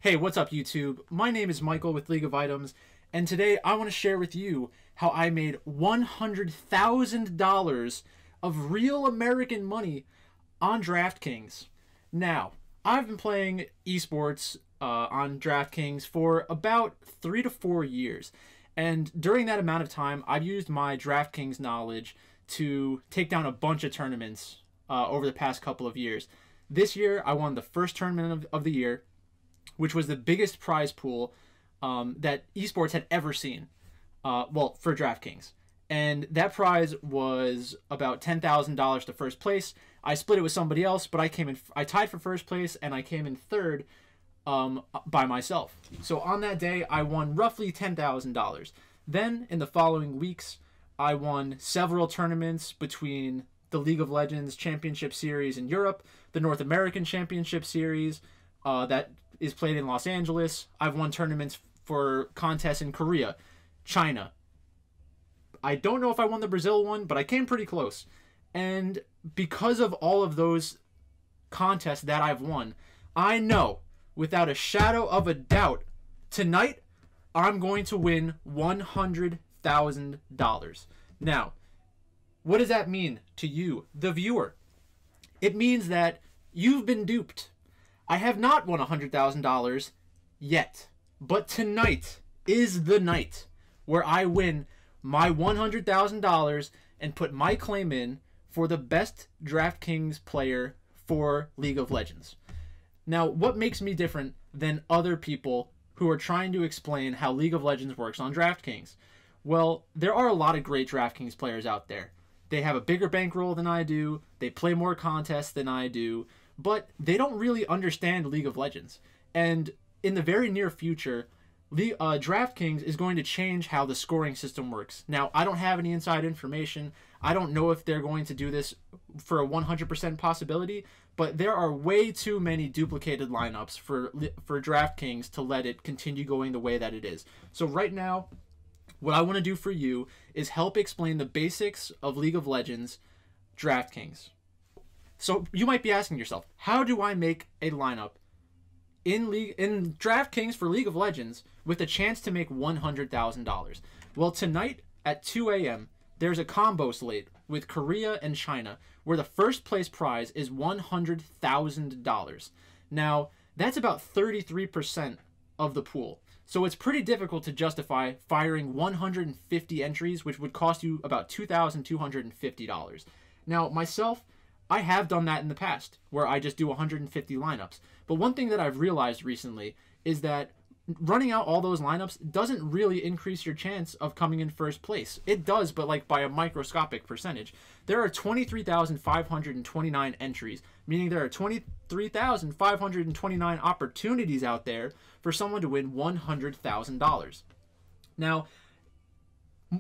Hey, what's up YouTube? My name is Michael with League of Items, and today I want to share with you how I made $100,000 of real American money on Draftkings. Now, I've been playing esports on Draftkings for about 3 to 4 years, and during that amount of time, I've used my Draftkings knowledge to take down a bunch of tournaments over the past couple of years. This year, I won the first tournament of the year, which was the biggest prize pool that esports had ever seen, well, for DraftKings. And that prize was about $10,000 to first place. I split it with somebody else, but I tied for first place, and I came in third by myself. So on that day, I won roughly $10,000. Then, in the following weeks, I won several tournaments between the League of Legends Championship Series in Europe, the North American Championship Series, that is played in Los Angeles. I've won tournaments for contests in Korea, China. I don't know if I won the Brazil one, but I came pretty close. And because of all of those contests that I've won, I know without a shadow of a doubt, tonight I'm going to win $100,000. Now, what does that mean to you, the viewer? It means that you've been duped. I have not won $100,000 yet, but tonight is the night where I win my $100,000 and put my claim in for the best DraftKings player for League of Legends. Now, what makes me different than other people who are trying to explain how League of Legends works on DraftKings? Well, there are a lot of great DraftKings players out there. They have a bigger bankroll than I do, they play more contests than I do, but they don't really understand League of Legends. And in the very near future, DraftKings is going to change how the scoring system works. Now, I don't have any inside information. I don't know if they're going to do this for a 100% possibility, but there are way too many duplicated lineups for DraftKings to let it continue going the way that it is. So right now, what I want to do for you is help explain the basics of League of Legends DraftKings. So you might be asking yourself, how do I make a lineup in DraftKings for League of Legends with a chance to make $100,000? Well, tonight at 2 a.m., there's a combo slate with Korea and China where the first place prize is $100,000. Now, that's about 33% of the pool. So it's pretty difficult to justify firing 150 entries, which would cost you about $2,250. Now, myself, I have done that in the past, where I just do 150 lineups. But one thing that I've realized recently is that running out all those lineups doesn't really increase your chance of coming in first place. It does, but like by a microscopic percentage. There are 23,529 entries, meaning there are 23,529 opportunities out there for someone to win $100,000. Now,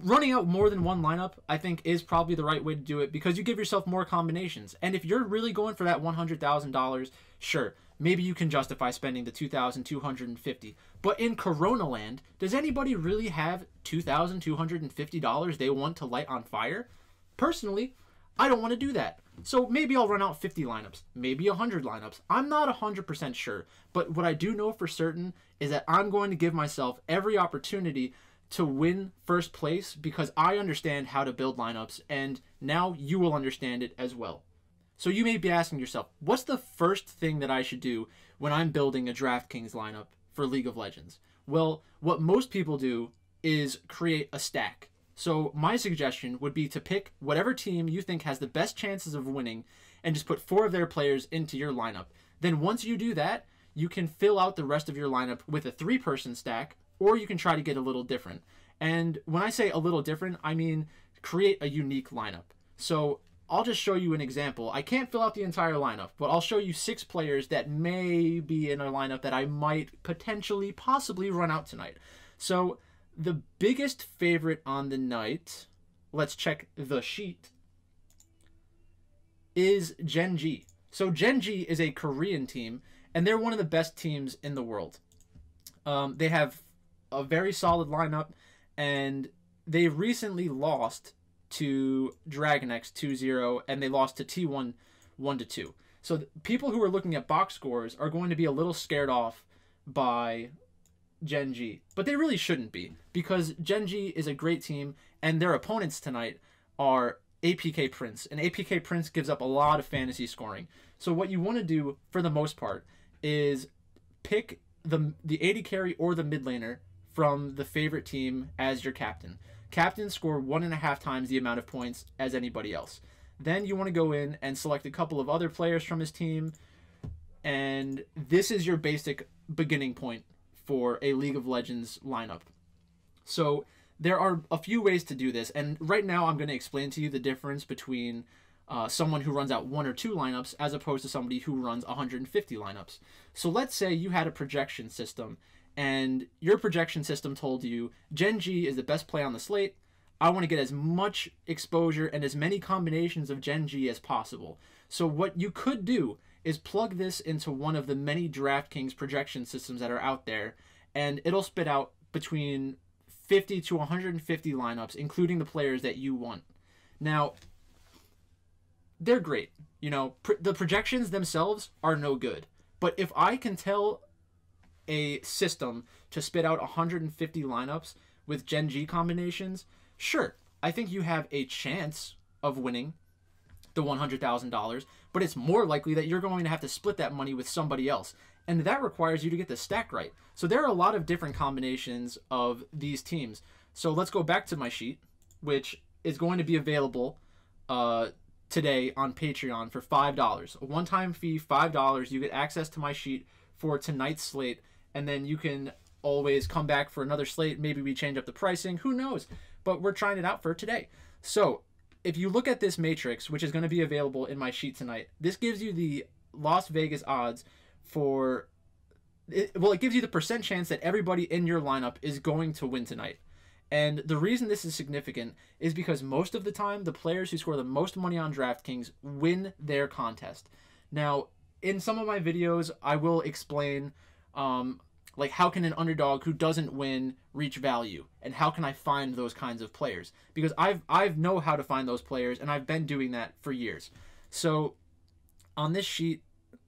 running out more than one lineup, I think, is probably the right way to do it because you give yourself more combinations. And if you're really going for that $100,000, sure, maybe you can justify spending the $2,250. But in Corona Land, does anybody really have $2,250 they want to light on fire? Personally, I don't want to do that. So maybe I'll run out 50 lineups, maybe 100 lineups. I'm not 100% sure. But what I do know for certain is that I'm going to give myself every opportunity to win first place because I understand how to build lineups, and now you will understand it as well. So you may be asking yourself, what's the first thing that I should do when I'm building a DraftKings lineup for League of Legends? Well, what most people do is create a stack. So my suggestion would be to pick whatever team you think has the best chances of winning and just put 4 of their players into your lineup. Then once you do that, you can fill out the rest of your lineup with a 3-person stack, or you can try to get a little different. And when I say a little different, I mean create a unique lineup. So I'll just show you an example. I can't fill out the entire lineup, but I'll show you 6 players that may be in a lineup that I might potentially, possibly run out tonight. So the biggest favorite on the night, let's check the sheet, is Gen G. So Gen G is a Korean team, and they're one of the best teams in the world. They have a very solid lineup, and they recently lost to DragonX 2-0, and they lost to T1 1-2. So people who are looking at box scores are going to be a little scared off by Gen G, but they really shouldn't be, because Gen G is a great team, and their opponents tonight are APK Prince, and APK Prince gives up a lot of fantasy scoring. So what you want to do for the most part is pick the AD carry or the mid laner from the favorite team as your captain. Captains score 1.5 times the amount of points as anybody else. Then you want to go in and select a couple of other players from his team, and this is your basic beginning point for a League of Legends lineup. So there are a few ways to do this, and right now I'm going to explain to you the difference between someone who runs out 1 or 2 lineups as opposed to somebody who runs 150 lineups. So let's say you had a projection system, and your projection system told you Gen G is the best play on the slate. I want to get as much exposure and as many combinations of Gen G as possible. So what you could do is plug this into one of the many Draftkings projection systems that are out there, and it'll spit out between 50 to 150 lineups, including the players that you want. Now, they're great. You know, the projections themselves are no good. But if I can tell a system to spit out 150 lineups with Gen G combinations, sure, I think you have a chance of winning the $100,000, but it's more likely that you're going to have to split that money with somebody else. And that requires you to get the stack right. So there are a lot of different combinations of these teams. So let's go back to my sheet, which is going to be available today on Patreon for $5. A one-time fee, $5. You get access to my sheet for tonight's slate, and then you can always come back for another slate. Maybe we change up the pricing. Who knows? But we're trying it out for today. So if you look at this matrix, which is going to be available in my sheet tonight, this gives you the Las Vegas odds for... it gives you the percent chance that everybody in your lineup is going to win tonight. And the reason this is significant is because most of the time, the players who score the most money on DraftKings win their contest. Now, in some of my videos, I will explain, like, how can an underdog who doesn't win reach value? And how can I find those kinds of players? Because I know how to find those players, and I've been doing that for years. So, on this sheet,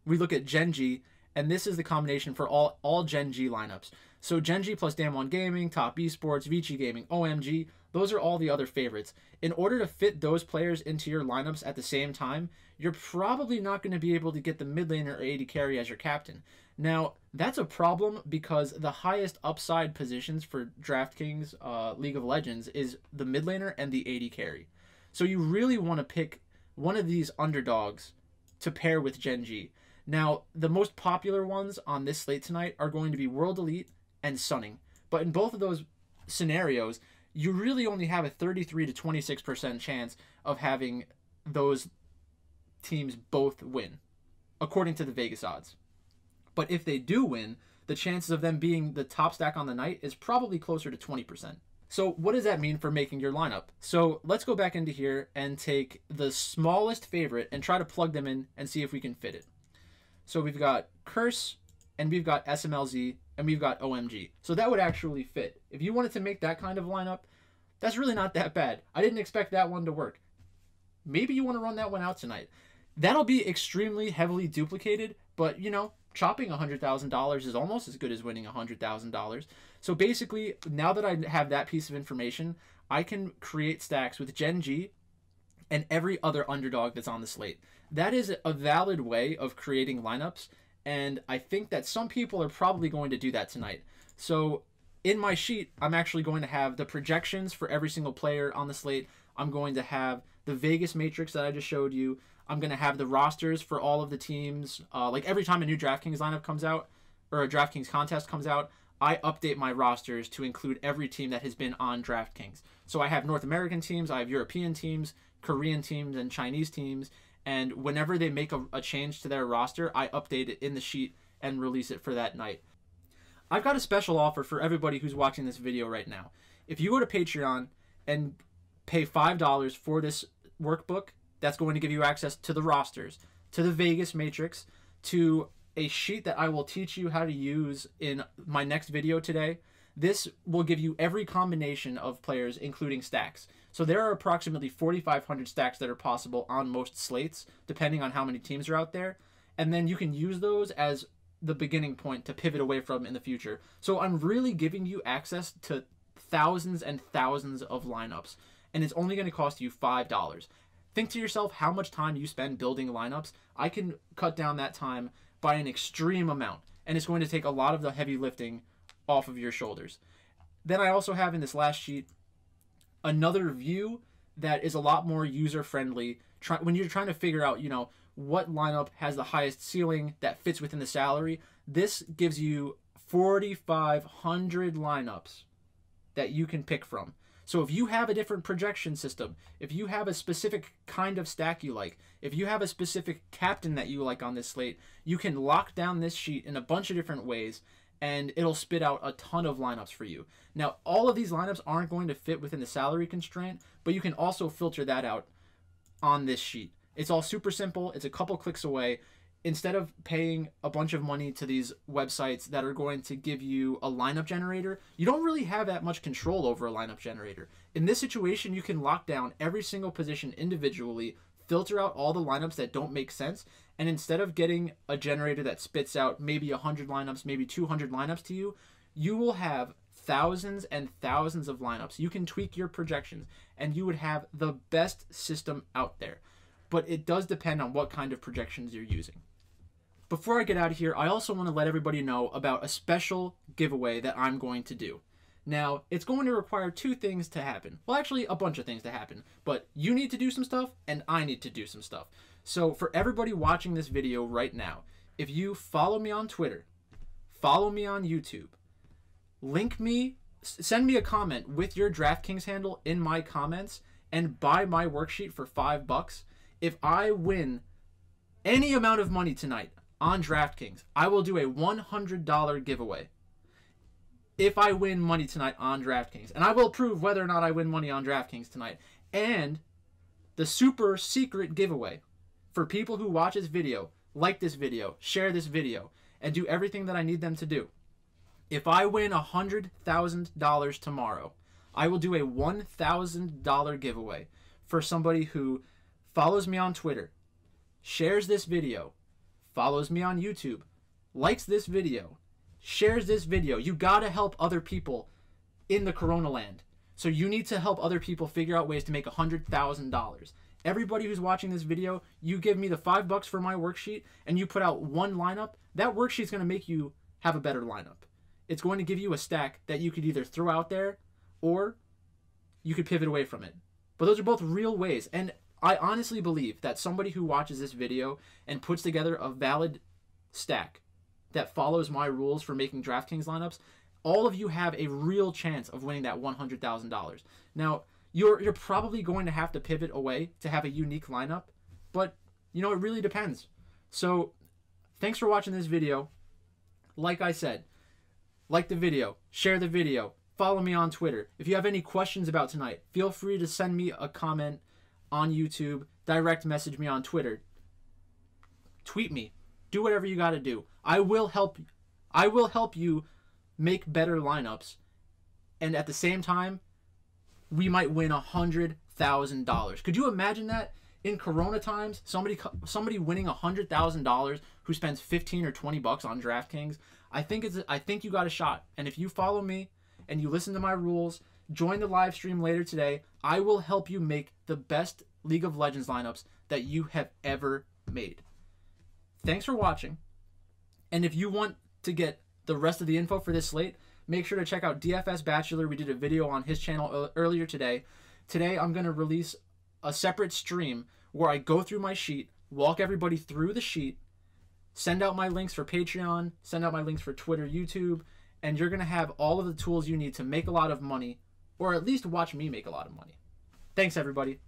we look at Gen G, and this is the combination for all Gen G lineups. So Gen G plus Damwon Gaming, Top Esports, Vici Gaming, OMG, those are all the other favorites. In order to fit those players into your lineups at the same time, you're probably not going to be able to get the mid laner or AD carry as your captain. Now, that's a problem because the highest upside positions for DraftKings League of Legends is the mid laner and the AD carry. So you really want to pick one of these underdogs to pair with Gen G. Now, the most popular ones on this slate tonight are going to be World Elite and Sunning. But in both of those scenarios, you really only have a 33 to 26% chance of having those teams both win, according to the Vegas odds. But if they do win, the chances of them being the top stack on the night is probably closer to 20%. So what does that mean for making your lineup? So let's go back into here and take the smallest favorite and try to plug them in and see if we can fit it. So we've got Curse, and we've got SMLZ, and we've got OMG. So that would actually fit. If you wanted to make that kind of lineup, that's really not that bad. I didn't expect that one to work. Maybe you want to run that one out tonight. That'll be extremely heavily duplicated, but, you know, chopping $100,000 is almost as good as winning $100,000. So basically, now that I have that piece of information, I can create stacks with Gen G and every other underdog that's on the slate. That is a valid way of creating lineups, and I think that some people are probably going to do that tonight. So in my sheet, I'm actually going to have the projections for every single player on the slate. I'm going to have the Vegas matrix that I just showed you. I'm going to have the rosters for all of the teams. Like every time a new DraftKings lineup comes out, or a DraftKings contest comes out, I update my rosters to include every team that has been on DraftKings. So I have North American teams, I have European teams, Korean teams, and Chinese teams. And whenever they make a change to their roster, I update it in the sheet and release it for that night. I've got a special offer for everybody who's watching this video right now. If you go to Patreon and pay $5 for this workbook, that's going to give you access to the rosters, to the Vegas matrix, to a sheet that I will teach you how to use in my next video today. This will give you every combination of players, including stacks. So there are approximately 4,500 stacks that are possible on most slates, depending on how many teams are out there. And then you can use those as the beginning point to pivot away from in the future. So I'm really giving you access to thousands and thousands of lineups, and it's only going to cost you $5. Think to yourself how much time you spend building lineups. I can cut down that time by an extreme amount, and it's going to take a lot of the heavy lifting off of your shoulders. Then I also have in this last sheet another view that is a lot more user-friendly. When you're trying to figure out, what lineup has the highest ceiling that fits within the salary, this gives you 4,500 lineups that you can pick from. So if you have a different projection system, if you have a specific kind of stack you like, if you have a specific captain that you like on this slate, you can lock down this sheet in a bunch of different ways, and it'll spit out a ton of lineups for you. Now, all of these lineups aren't going to fit within the salary constraint, but you can also filter that out on this sheet. It's all super simple. It's a couple clicks away. Instead of paying a bunch of money to these websites that are going to give you a lineup generator, you don't really have that much control over a lineup generator. In this situation, you can lock down every single position individually, filter out all the lineups that don't make sense, and instead of getting a generator that spits out maybe 100 lineups, maybe 200 lineups to you, you will have thousands and thousands of lineups. You can tweak your projections, and you would have the best system out there. But it does depend on what kind of projections you're using. Before I get out of here, I also want to let everybody know about a special giveaway that I'm going to do. Now, it's going to require two things to happen. Well, actually, a bunch of things to happen. But you need to do some stuff, and I need to do some stuff. So for everybody watching this video right now, if you follow me on Twitter, follow me on YouTube, link me, send me a comment with your Draftkings handle in my comments, and buy my worksheet for $5, if I win any amount of money tonight on Draftkings, I will do a $100 giveaway. If I win money tonight on Draftkings, and I will prove whether or not I win money on Draftkings tonight, and the super secret giveaway for people who watch this video, like this video, share this video, and do everything that I need them to do. If I win $100,000 tomorrow, I will do a $1,000 giveaway for somebody who follows me on Twitter, shares this video, follows me on YouTube, likes this video, shares this video. You gotta help other people in the Corona land. So you need to help other people figure out ways to make $100,000. Everybody who's watching this video, you give me the $5 for my worksheet, and you put out one lineup, that worksheet's gonna make you have a better lineup. It's going to give you a stack that you could either throw out there, or you could pivot away from it. But those are both real ways, and I honestly believe that somebody who watches this video and puts together a valid stack that follows my rules for making DraftKings lineups, all of you have a real chance of winning that $100,000. Now, you're probably going to have to pivot away to have a unique lineup, but, it really depends. So, thanks for watching this video. Like I said, like the video, share the video, follow me on Twitter. If you have any questions about tonight, feel free to send me a comment on YouTube, direct message me on Twitter, tweet me, do whatever you got to do. I will help you make better lineups, and at the same time, we might win $100,000. Could you imagine that in Corona times, somebody winning $100,000 who spends $15 or $20 on DraftKings? I think you got a shot. And if you follow me and you listen to my rules, join the live stream later today, I will help you make the best League of Legends lineups that you have ever made. Thanks for watching. And if you want to get the rest of the info for this slate, make sure to check out DFS Bachelor. We did a video on his channel earlier today. Today, I'm going to release a separate stream where I go through my sheet, walk everybody through the sheet, send out my links for Patreon, send out my links for Twitter, YouTube, and you're going to have all of the tools you need to make a lot of money, or at least watch me make a lot of money. Thanks, everybody.